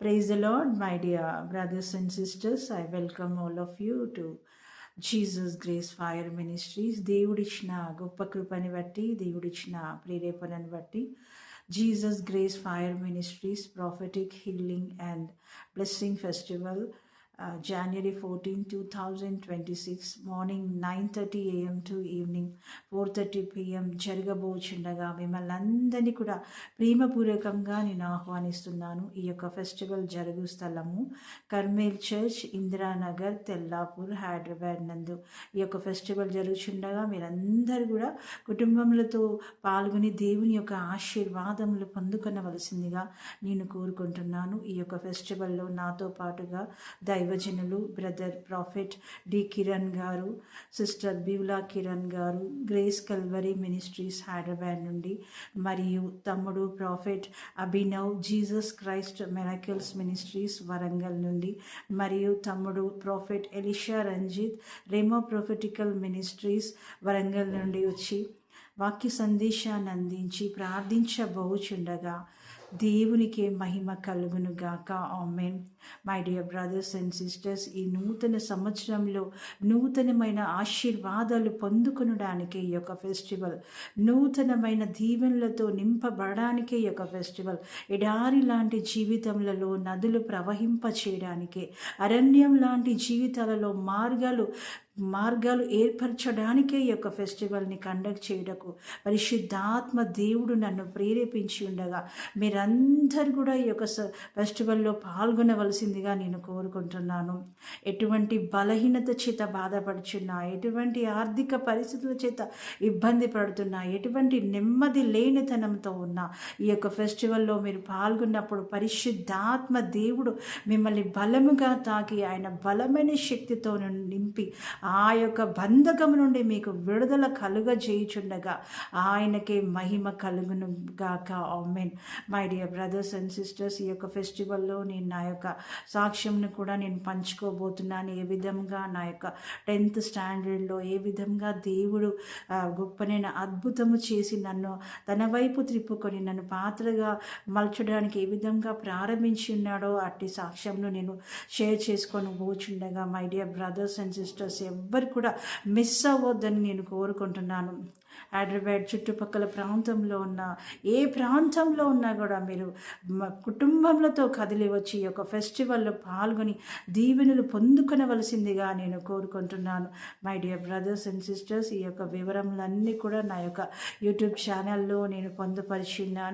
Praise the Lord, my dear brothers and sisters. I welcome all of you to Jesus Grace Fire Ministries. దేవుడిచ్చిన గొప్ప కృపని బట్టి, దేవుడిచ్చిన ప్రేరేపణను బట్టి Jesus grace fire ministries prophetic healing and blessing festival January 14, 2026 morning 9:30 AM to evening 4:30 PM జరగబోచుండగా మిమ్మల్ని అందరినీ కూడా ప్రేమపూర్వకంగా నేను ఆహ్వానిస్తున్నాను. ఈ యొక్క ఫెస్టివల్ జరుగు స్థలము కర్మేల్ చర్చ్, ఇందిరానగర్, తెల్లాపూర్, హైదరాబాద్ నందు ఈ యొక్క ఫెస్టివల్ జరుగుచుండగా మీరందరూ కూడా కుటుంబములతో పాల్గొని దేవుని యొక్క ఆశీర్వాదములు పొందుకొనవలసిందిగా నేను కోరుకుంటున్నాను. ఈ యొక్క ఫెస్టివల్లో నాతో పాటుగా దైవజనులు బ్రదర్ ప్రాఫెట్ డి కిరణ్ గారు, సిస్టర్ బ్యూలా కిరణ్ గారు, గ్రేస్ కల్వరీ మినిస్ట్రీస్ హైదరాబాద్ నుండి, మరియు తమ్ముడు prophet Abhinav Jesus Christ miracles ministries Warangal నుండి, మరియు తమ్ముడు prophet Elisha Ranjith Remo prophetical ministries Warangal నుండి వచ్చి వాక్య సందేశాన్ని అందించి ప్రార్థించబోచుండగా దేవునికి మహిమ కలుగును గాక. Amen. My dear brothers and sisters, ఈ నూతన సంవత్సరంలో నూతనమైన ఆశీర్వాదాలు పొందుకొనడానికే ఈ యొక్క ఫెస్టివల్, నూతనమైన దీవెనలతో నింపబడడానికే ఈ యొక్క ఫెస్టివల్, ఎడారి లాంటి జీవితములలో నదులు ప్రవహింప చేయడానికే, అరణ్యం లాంటి జీవితాలలో మార్గాలు ఏర్పరచడానికే ఈ యొక్క ఫెస్టివల్ని కండక్ట్ చేయడకు పరిశుద్ధాత్మ దేవుడు నన్ను ప్రేరేపించి ఉండగా మీరందరూ కూడా ఈ యొక్క ఫెస్టివల్లో పాల్గొనవలసిందిగా నేను కోరుకుంటున్నాను. ఎటువంటి బలహీనత చేత బాధపడుచున్నా, ఎటువంటి ఆర్థిక పరిస్థితుల చేత ఇబ్బంది పడుతున్నా, ఎటువంటి నెమ్మది లేనితనంతో ఉన్నా ఈ యొక్క ఫెస్టివల్లో మీరు పాల్గొన్నప్పుడు పరిశుద్ధాత్మ దేవుడు మిమ్మల్ని బలముగా తాకి ఆయన బలమైన శక్తితో నింపి ఆ యొక్క బంధకం నుండి మీకు విడుదల కలుగజేయుచుండగా ఆయనకే మహిమ కలుగును గాక. Amen. My dear brothers and sisters, ఈ యొక్క ఫెస్టివల్లో నేను నా యొక్క సాక్ష్యంను కూడా నేను పంచుకోబోతున్నాను. ఏ విధంగా నా యొక్క 10th స్టాండర్డ్లో ఏ విధంగా దేవుడు గొప్పనైన అద్భుతము చేసి నన్ను తన వైపు త్రిప్పుకొని నన్ను పాత్రగా మలచడానికి ఏ విధంగా ప్రారంభించి ఉన్నాడో అట్టి సాక్ష్యంను నేను షేర్ చేసుకొని పోచుండగా my dear brothers and sisters ఎవ్వరు కూడా మిస్ అవ్వద్దని నేను కోరుకుంటున్నాను. హైదరాబాద్ చుట్టుపక్కల ప్రాంతంలో ఉన్న ఏ ప్రాంతంలో ఉన్నా కూడా మీరు కుటుంబములతో కదిలి వచ్చి ఈ యొక్క ఫెస్టివల్లో పాల్గొని దీవెనలు పొందుకొనవలసిందిగా నేను కోరుకుంటున్నాను. My dear brothers and sisters, ఈ యొక్క వివరములన్నీ కూడా నా యొక్క యూట్యూబ్ ఛానల్లో నేను పొందుపరిచున్నాను.